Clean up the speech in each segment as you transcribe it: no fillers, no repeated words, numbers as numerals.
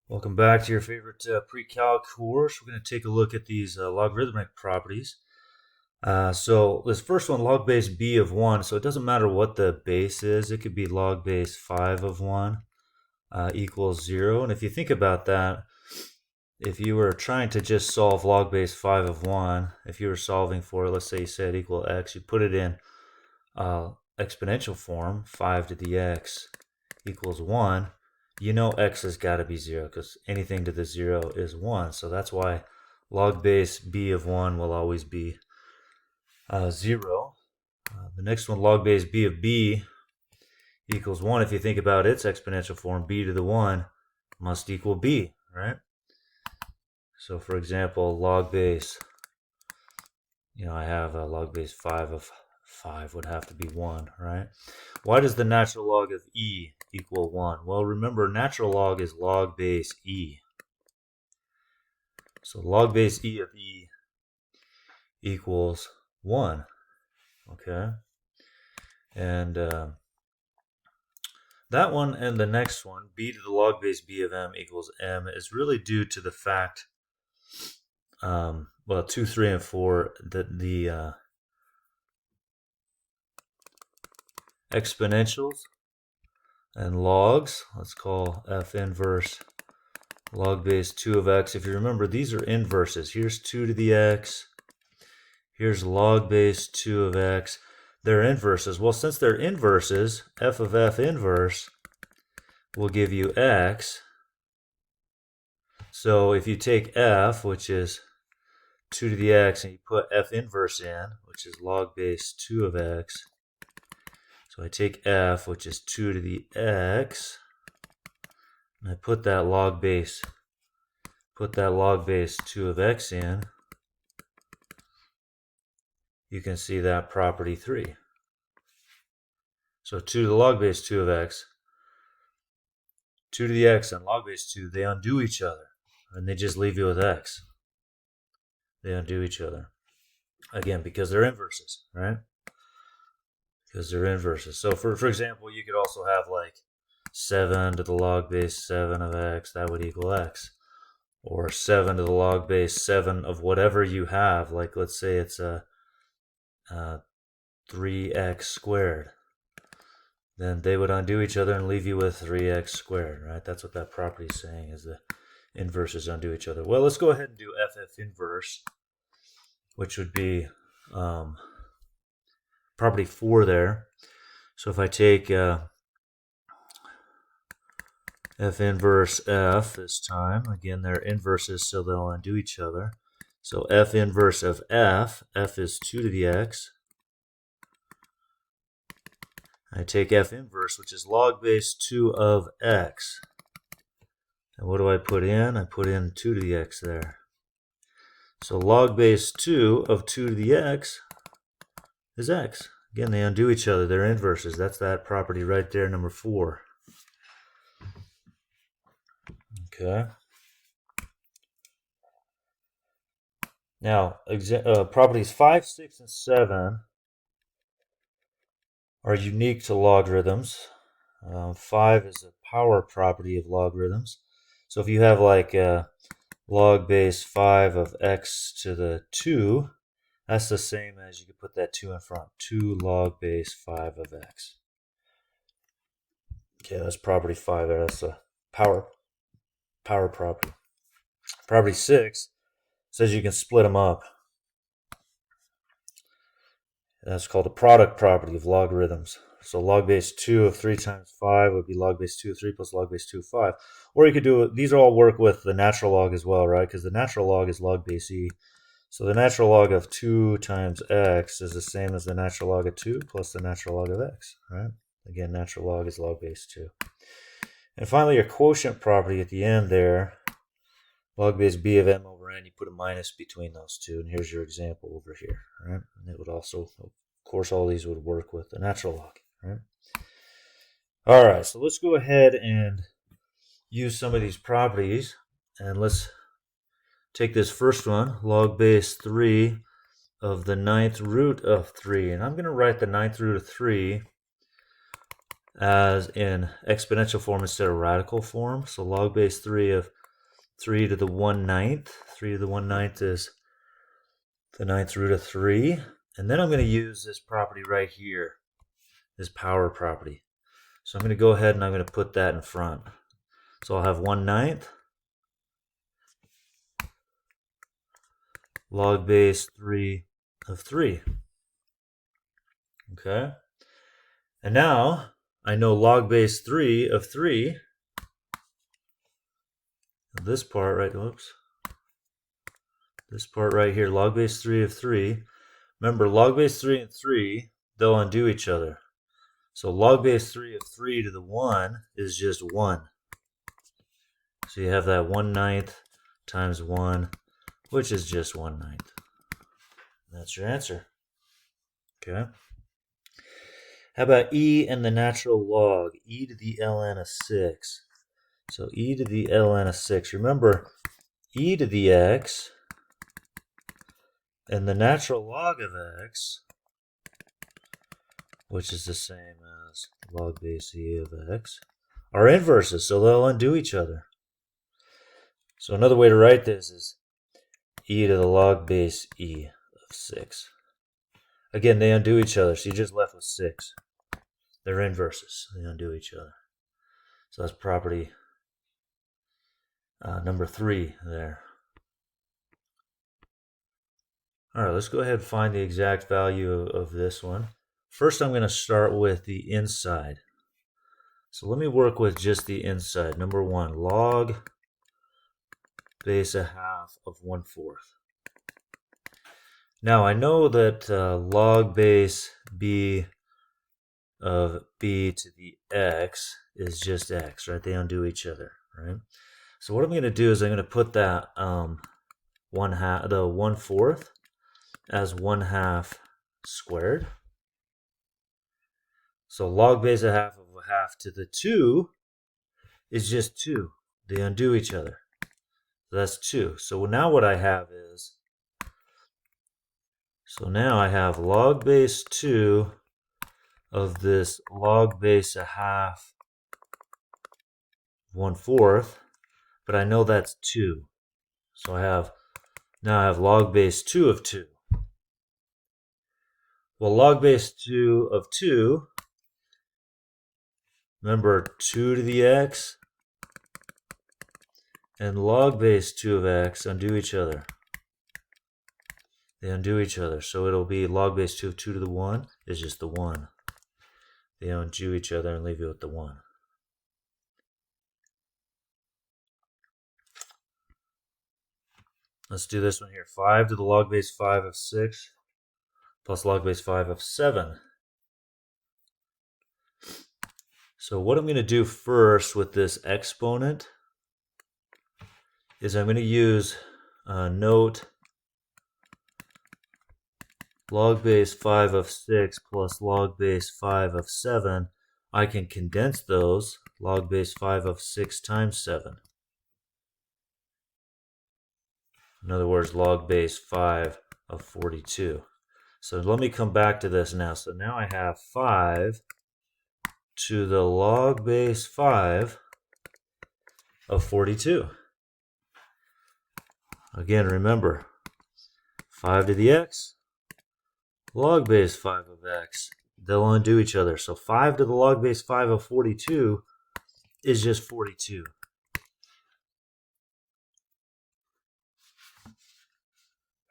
Welcome back to your favorite pre-calc course. We're going to take a look at these logarithmic properties. So this first one, log base b of 1. So it doesn't matter what the base is. It could be log base 5 of 1 equals 0. And if you think about that, if you were trying to just solve log base 5 of 1, if you were solving for, let's say you said equal x, you put it in exponential form, 5 to the x equals 1. You know x has got to be 0 because anything to the 0 is 1. So that's why log base b of 1 will always be 0. The next one, log base b of b equals 1. If you think about its exponential form, b to the 1 must equal b, right? So for example, log base, I have a log base 5 of 5 would have to be 1, right? Why does the natural log of e equal 1? Well, remember, natural log is log base e. So log base e of e equals 1, okay? And that one and the next one, b to the log base b of m equals m, is really due to the fact, 2, 3, and 4, that the exponentials and logs, let's call f inverse log base 2 of x. If you remember, these are inverses. Here's 2 to the x. Here's log base 2 of x. They're inverses. Well, since they're inverses, f of f inverse will give you x. So if you take f, which is 2 to the x, and you put f inverse in, which is log base 2 of x. So I take f, which is 2 to the x, and I put that log base 2 of x in. You can see that property 3. So 2 to the log base 2 of x, 2 to the x and log base 2, they undo each other, and they just leave you with x. They undo each other. Again, because they're inverses, right? Because they're inverses. So for example, you could also have like 7 to the log base 7 of x, that would equal x. Or 7 to the log base 7 of whatever you have, like let's say it's a 3x squared. Then they would undo each other and leave you with 3x squared, right? That's what that property is saying, is the inverses undo each other. Well, let's go ahead and do ff inverse, which would be property 4 there. So if I take f inverse f this time, again, they're inverses, so they'll undo each other. So f inverse of f is 2 to the x. I take f inverse, which is log base 2 of x. And what do I put in? I put in 2 to the x there. So log base 2 of 2 to the x is x. Again, they undo each other. They're inverses. That's that property right there, number 4. Okay. Now, properties 5, 6, and 7 are unique to logarithms. 5 is a power property of logarithms. So if you have like log base 5 of x to the 2, that's the same as, you could put that 2 in front, 2 log base 5 of x. Okay, that's property 5 there. That's a power property. Property 6 says you can split them up. That's called a product property of logarithms. So log base 2 of 3 times 5 would be log base 2 of 3 plus log base 2 of 5. Or you could do, these all work with the natural log as well, right? Because the natural log is log base e. So the natural log of 2 times x is the same as the natural log of 2 plus the natural log of x, right? Again, natural log is log base 2. And finally, your quotient property at the end there, log base b of m over n, you put a minus between those two, and here's your example over here, right? And it would also, of course, all these would work with the natural log, right? All right, so let's go ahead and use some of these properties, and let's take this first one, log base 3 of the 9th root of 3, and I'm going to write the 9th root of 3 as in exponential form instead of radical form. So log base 3 of 3 to the 1/9. 3 to the 1/9 is the 9th root of 3. And then I'm going to use this property right here, this power property. So I'm going to go ahead and I'm going to put that in front. So I'll have 1/9 log base 3 of 3. Okay. And now I know log base 3 of 3. This part right, whoops. This part right here, log base 3 of 3. Remember, log base 3 and 3, they'll undo each other. So log base 3 of 3 to the 1 is just 1. So you have that 1/9 times 1, which is just 1/9. That's your answer. Okay. How about e and the natural log? E to the ln of 6. So e to the ln of 6. Remember, e to the x and the natural log of x, which is the same as log base e of x, are inverses, so they'll undo each other. So another way to write this is e to the log base e of 6. Again, they undo each other, so you're just left with 6. They're inverses, so they undo each other. So that's property number 3 there. All right, let's go ahead and find the exact value of this one. First, I'm going to start with the inside. So let me work with just the inside. Number 1, log base 1/2 of 1/4. Now, I know that log base b of b to the x is just x, right? They undo each other, right? So what I'm going to do is I'm going to put that the 1/4 as 1/2 squared. So log base 1/2 of 1/2 to the 2 is just 2. They undo each other. So that's 2. So now what I have is, so now I have log base 2 of this log base 1/2 1/4, but I know that's 2. So now I have log base 2 of 2. Well, log base 2 of 2, remember 2 to the x and log base 2 of x undo each other. They undo each other. So it'll be log base 2 of 2 to the 1 is just the 1. They undo each other and leave you with the 1. Let's do this one here. 5 to the log base 5 of 6 plus log base 5 of 7. So what I'm going to do first with this exponent is I'm going to use note log base 5 of 6 plus log base 5 of 7. I can condense those, log base 5 of 6 times 7. In other words, log base 5 of 42. So let me come back to this now. So now I have 5 to the log base 5 of 42. Again, remember, 5 to the x, log base 5 of x. They'll undo each other. So 5 to the log base 5 of 42 is just 42.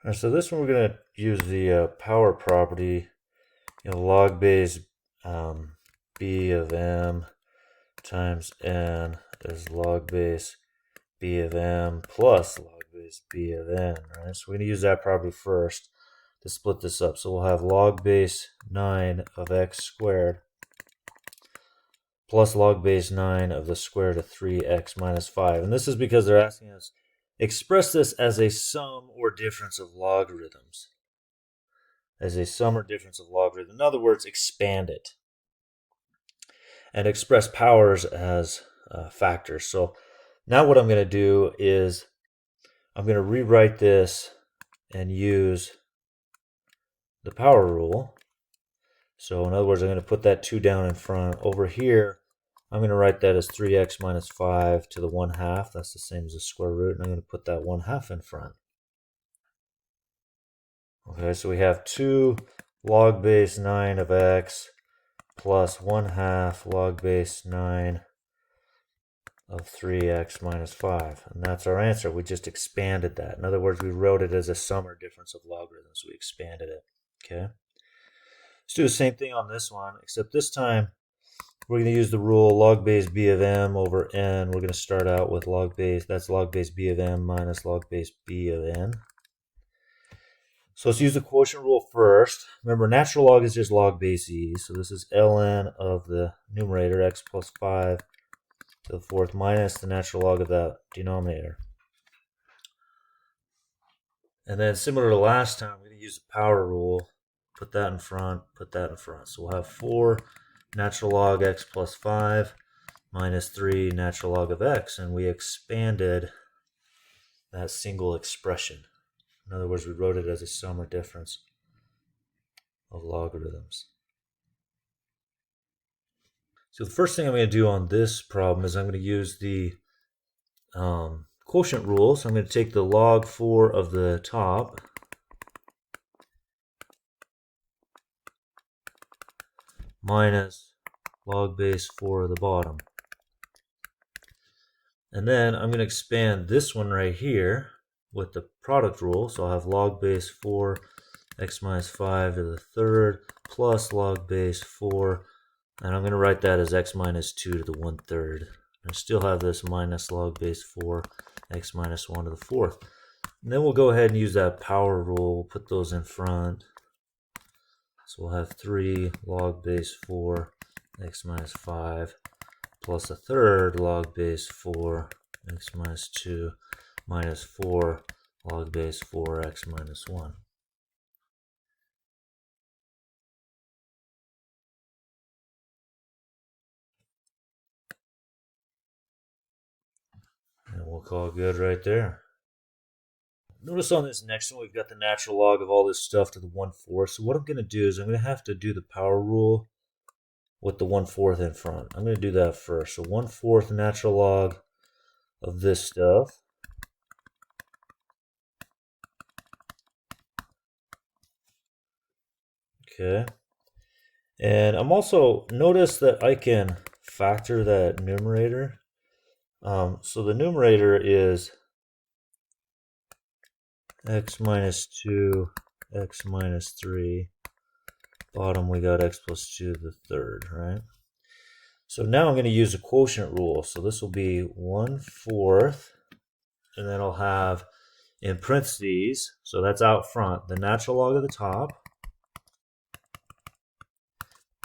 All right, so this one we're going to use the power property, log base b of m times n is log base b of m plus log base b of n, right? So we're going to use that property first to split this up. So we'll have log base 9 of x squared plus log base 9 of the square root of 3x minus 5. And this is because they're asking us, express this as a sum or difference of logarithms. As a sum or difference of logarithms. In other words, expand it. And express powers as factors. So now what I'm going to do is I'm going to rewrite this and use the power rule. So in other words, I'm going to put that 2 down in front. Over here, I'm going to write that as 3x minus 5 to the 1/2. That's the same as the square root. And I'm going to put that 1/2 in front. Okay, so we have 2 log base 9 of x plus 1/2 log base 9 of 3x minus 5. And that's our answer. We just expanded that. In other words, we wrote it as a sum or difference of logarithms. We expanded it. Okay. Let's do the same thing on this one, except this time we're going to use the rule log base b of m over n. We're going to start out with log base, that's log base b of m minus log base b of n. So let's use the quotient rule first. Remember, natural log is just log base e. So this is ln of the numerator, x plus 5 to the 4th minus the natural log of that denominator. And then similar to last time, we're going to use the power rule. Put that in front, put that in front. So we'll have 4 natural log x plus 5 minus 3 natural log of x. And we expanded that single expression. In other words, we wrote it as a sum or difference of logarithms. So the first thing I'm going to do on this problem is I'm going to use the quotient rule. So I'm going to take the log 4 of the top minus log base 4 of the bottom. And then I'm going to expand this one right here with the product rule. So I'll have log base 4 x minus 5 to the 3rd plus log base 4. And I'm going to write that as x minus 2 to the 1/3. I still have this minus log base 4 x minus 1 to the 4th. And then we'll go ahead and use that power rule. We'll put those in front. So we'll have 3 log base 4 x minus 5 plus a 3rd log base 4 x minus 2 minus 4 log base 4 x minus 1. And we'll call it good right there. Notice on this next one, we've got the natural log of all this stuff to the 1/4. So what I'm going to do is I'm going to have to do the power rule with the 1/4 in front. I'm going to do that first. So 1/4 natural log of this stuff. Okay. And I'm also, notice that I can factor that numerator. So the numerator is x minus 2, x minus 3. Bottom, we got x plus 2 to the 3rd, right? So now I'm going to use a quotient rule. So this will be 1/4, and then I'll have in parentheses, so that's out front, the natural log of the top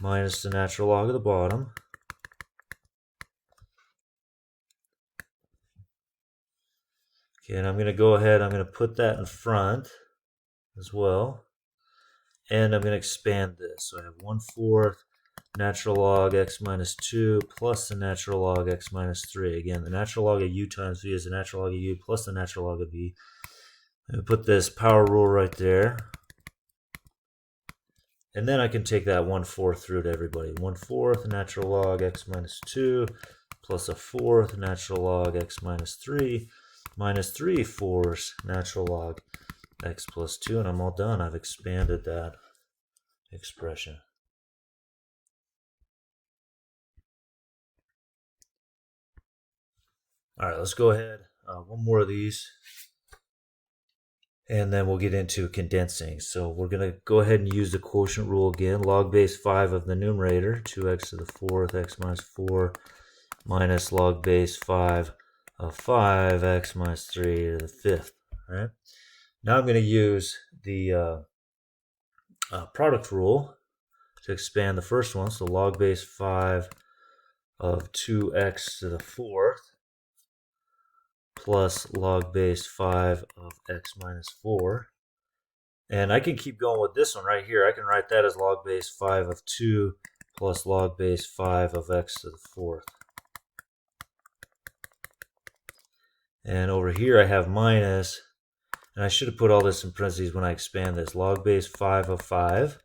minus the natural log of the bottom. Okay, and I'm going to go ahead, I'm going to put that in front as well. And I'm going to expand this. So I have 1/4 natural log x minus 2 plus the natural log x minus 3. Again, the natural log of u times v is the natural log of u plus the natural log of v. I'm going to put this power rule right there. And then I can take that 1/4 through to everybody. 1/4 natural log x minus 2 plus a 4th natural log x minus 3 minus 3/4 natural log x plus 2. And I'm all done. I've expanded that expression. All right, let's go ahead. One more of these. And then we'll get into condensing. So we're going to go ahead and use the quotient rule again. Log base 5 of the numerator, 2x to the 4th, x minus 4, minus log base 5 of 5, x minus 3 to the 5th. Right? Now I'm going to use the product rule to expand the first one. So log base 5 of 2x to the 4th plus log base 5 of x minus 4. And I can keep going with this one right here. I can write that as log base 5 of 2 plus log base 5 of x to the 4th. And over here I have minus, and I should have put all this in parentheses when I expand this. Log base 5 of 5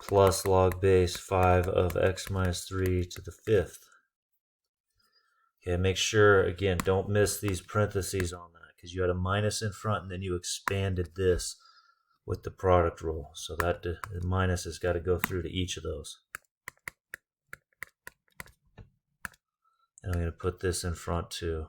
plus log base 5 of x minus 3 to the 5th. Okay, make sure, again, don't miss these parentheses on that, because you had a minus in front and then you expanded this with the product rule. So that the minus has got to go through to each of those. And I'm going to put this in front too.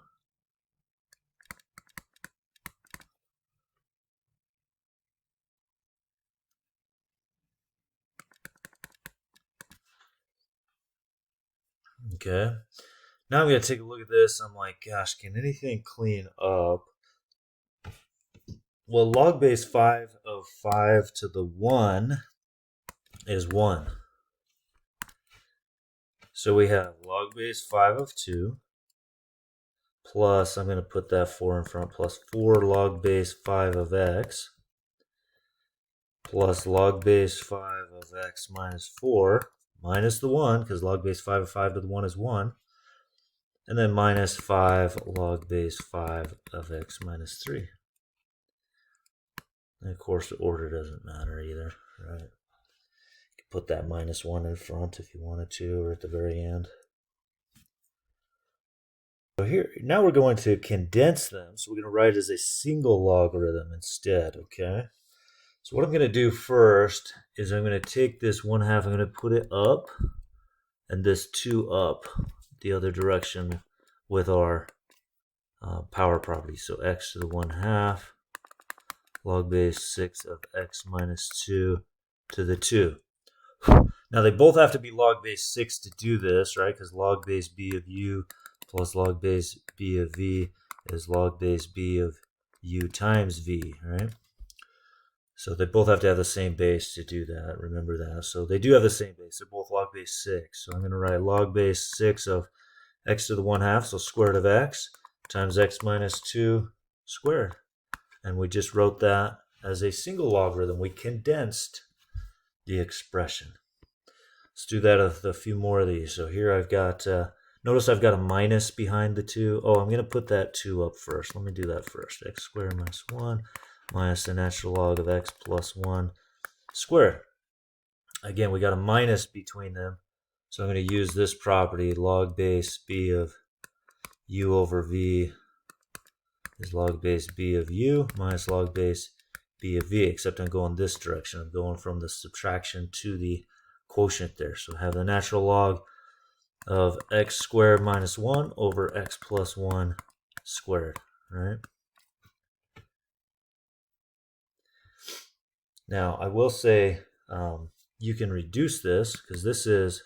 Okay. Now I'm going to take a look at this. I'm like, gosh, can anything clean up? Well, log base 5 of 5 to the 1 is 1. So we have log base 5 of 2 plus, I'm going to put that 4 in front, plus 4 log base 5 of x plus log base 5 of x minus 4 minus the 1, because log base 5 of 5 to the 1 is 1. And then minus 5 log base 5 of x minus 3. And of course, the order doesn't matter either, right? You could put that minus 1 in front if you wanted to, or at the very end. So here, now we're going to condense them. So we're going to write it as a single logarithm instead, okay? So what I'm going to do first is I'm going to take this 1/2, I'm going to put it up, and this 2 up the other direction with our power property. So x to the 1/2 log base 6 of x minus 2 to the 2. Now they both have to be log base 6 to do this, right? Because log base b of u plus log base b of v is log base b of u times v, right? So they both have to have the same base to do that. Remember that. So they do have the same base. They're both log base 6. So I'm going to write log base 6 of x to the 1/2, so square root of x, times x minus 2 squared. And we just wrote that as a single logarithm. We condensed the expression. Let's do that with a few more of these. So here I've got, notice I've got a minus behind the 2. Oh, I'm going to put that 2 up first. Let me do that first. X squared minus 1 minus the natural log of x plus 1 squared. Again, we got a minus between them. So I'm going to use this property, log base b of u over v is log base b of u minus log base b of v, except I'm going this direction. I'm going from the subtraction to the quotient there. So I have the natural log of x squared minus 1 over x plus 1 squared, right? Now, I will say you can reduce this, because this is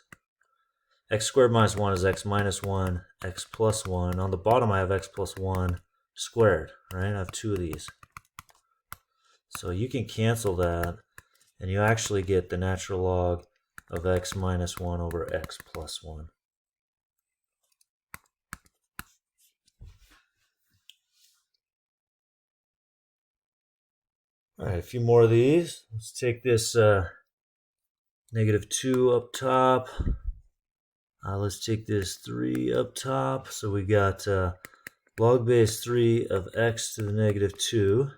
x squared minus 1 is x minus 1, x plus 1. On the bottom, I have x plus 1 squared, right? I have 2 of these. So you can cancel that, and you actually get the natural log of x minus 1 over x plus 1. All right, a few more of these. Let's take this negative 2 up top. Let's take this 3 up top. So we got log base 3 of x to the negative 2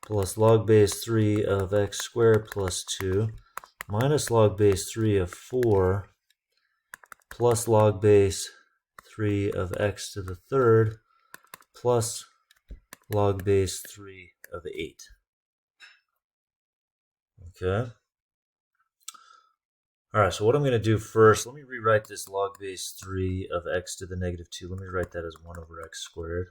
plus log base 3 of x squared plus 2 minus log base 3 of 4 plus log base 3 of x to the 3rd plus log base 3 of 8. Okay. All right, so what I'm going to do first, let me rewrite this log base 3 of x to the negative 2. Let me write that as 1 over x squared.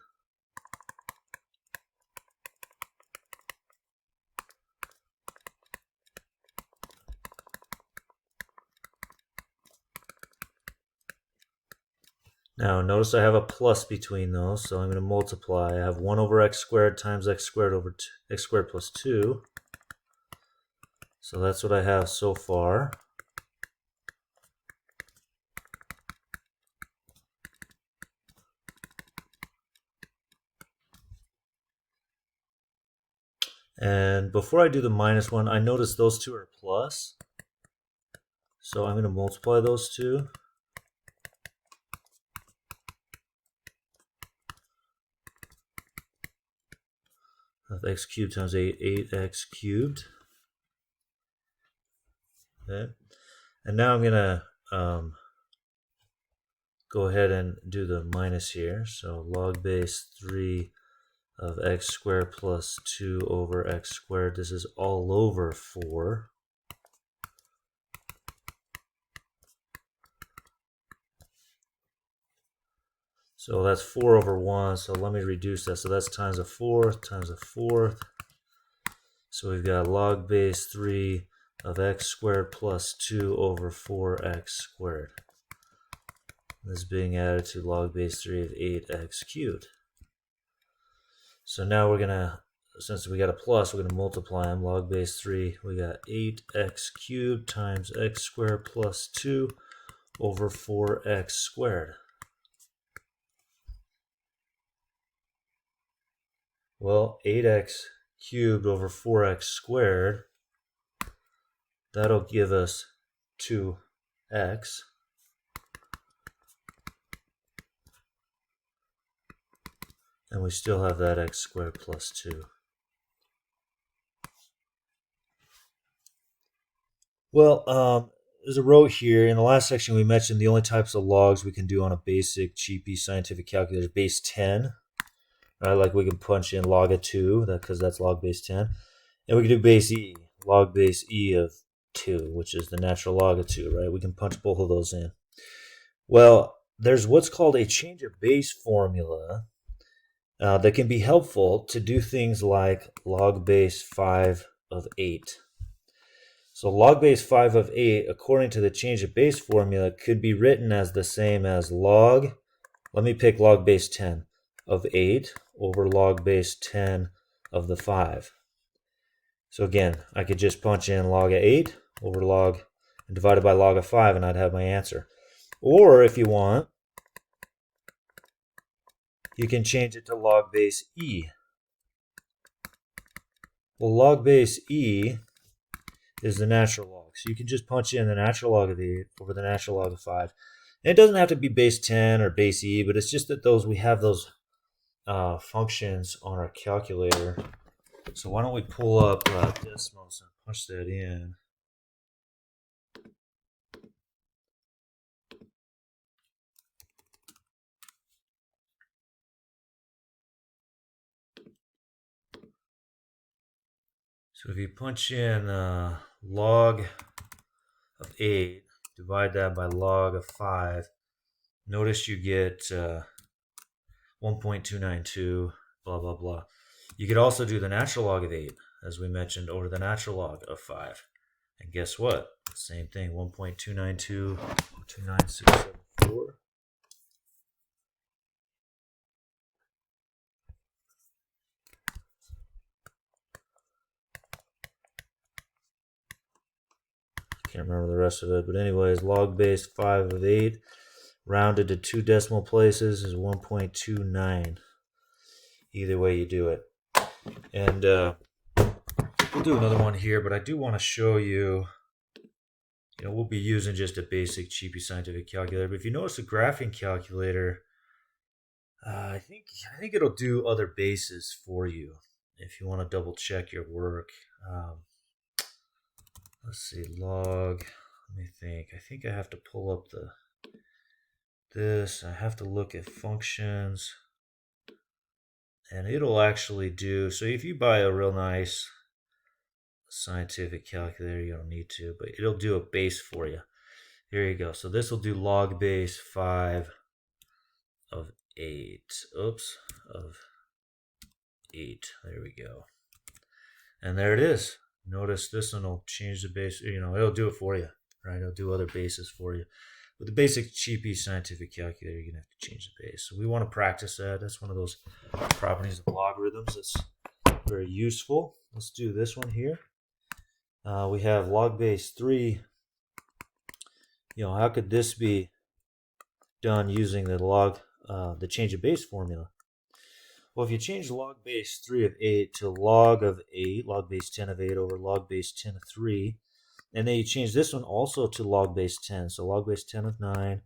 Now, notice I have a plus between those, so I'm going to multiply. I have 1 over x squared times x squared over x squared plus 2. So that's what I have so far. And before I do the minus 1, I notice those two are plus. So I'm going to multiply those two. Of x cubed times 8, 8x cubed. Okay. And now I'm going to go ahead and do the minus here. So log base 3 of x squared plus 2 over x squared. This is all over 4. So that's 4 over 1. So let me reduce that. So that's times a fourth times a fourth. So we've got log base 3 of x squared plus 2 over 4x squared. This is being added to log base 3 of 8x cubed. So now we're going to, since we got a plus, we're going to multiply them. Log base 3, we got 8x cubed times x squared plus 2 over 4x squared. Well, 8x cubed over 4x squared, that'll give us 2x. And we still have that x squared plus 2. Well, there's a row here. In the last section, we mentioned the only types of logs we can do on a basic, cheapy scientific calculator is base 10. Right, like we can punch in log of 2, because that's log base 10. And we can do base e, log base e of 2, which is the natural log of 2, right? We can punch both of those in. Well, there's what's called a change of base formula that can be helpful to do things like log base 5 of 8. So log base 5 of 8, according to the change of base formula, could be written as the same as log, let me pick log base 10 of 8 over log base 10 of the 5. So again, I could just punch in log of 8 over log and divided by log of 5, and I'd have my answer. Or if you want, you can change it to log base e. Well, log base e is the natural log. So you can just punch in the natural log of 8 over the natural log of 5. And it doesn't have to be base 10 or base e, but it's just that we have those functions on our calculator. So why don't we pull up Desmos and punch that in. So if you punch in log of 8, divide that by log of 5, notice you get 1.292, blah, blah, blah. You could also do the natural log of 8, as we mentioned, over the natural log of 5. And guess what? Same thing, 1.292, 29674. Can't remember the rest of it, but anyways, log base 5 of 8 rounded to 2 decimal places is 1.29. Either way you do it. And we'll do another one here, but I do want to show you, we'll be using just a basic cheapy scientific calculator. But if you notice the graphing calculator, I think it'll do other bases for you if you want to double check your work. Let's see, log, let me think. I think I have to pull up this. I have to look at functions. And it'll actually do, so if you buy a real nice scientific calculator, you don't need to, but it'll do a base for you. Here you go. So this will do log base 5 of 8. Oops, of 8. There we go. And there it is. Notice this one will change the base, it'll do it for you, right? It'll do other bases for you. With the basic cheapy scientific calculator, you're going to have to change the base. So we want to practice that. That's one of those properties of logarithms that's very useful. Let's do this one here. We have log base 3. How could this be done using the change of base formula? Well, if you change log base 3 of 8 to log of 8, log base 10 of 8 over log base 10 of 3, and then you change this one also to log base 10. So log base 10 of 9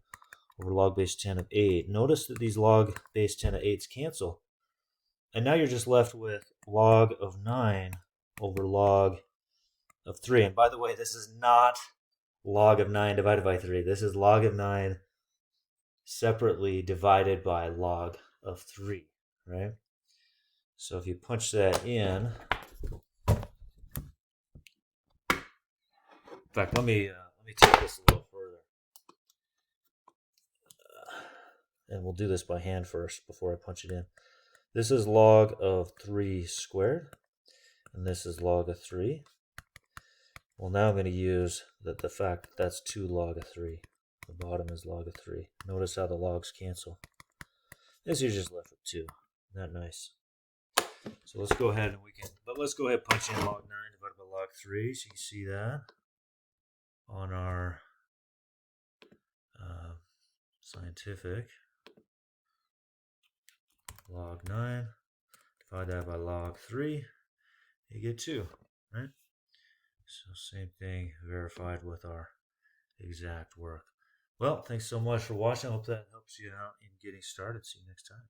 over log base 10 of 8. Notice that these log base 10 of 8s cancel. And now you're just left with log of 9 over log of 3. And by the way, this is not log of 9 divided by 3. This is log of 9 separately divided by log of 3, right? So if you punch that in fact, let me take this a little further. And we'll do this by hand first before I punch it in. This is log of 3 squared, and this is log of 3. Well, now I'm going to use the fact that that's 2 log of 3. The bottom is log of 3. Notice how the logs cancel. This you're just left with 2. Isn't that nice? So let's go ahead and let's go ahead and punch in log 9 divided by log 3, so you can see that on our scientific. Log 9, divide that by log 3, you get 2, right? So same thing verified with our exact work. Well, thanks so much for watching. I hope that helps you out in getting started. See you next time.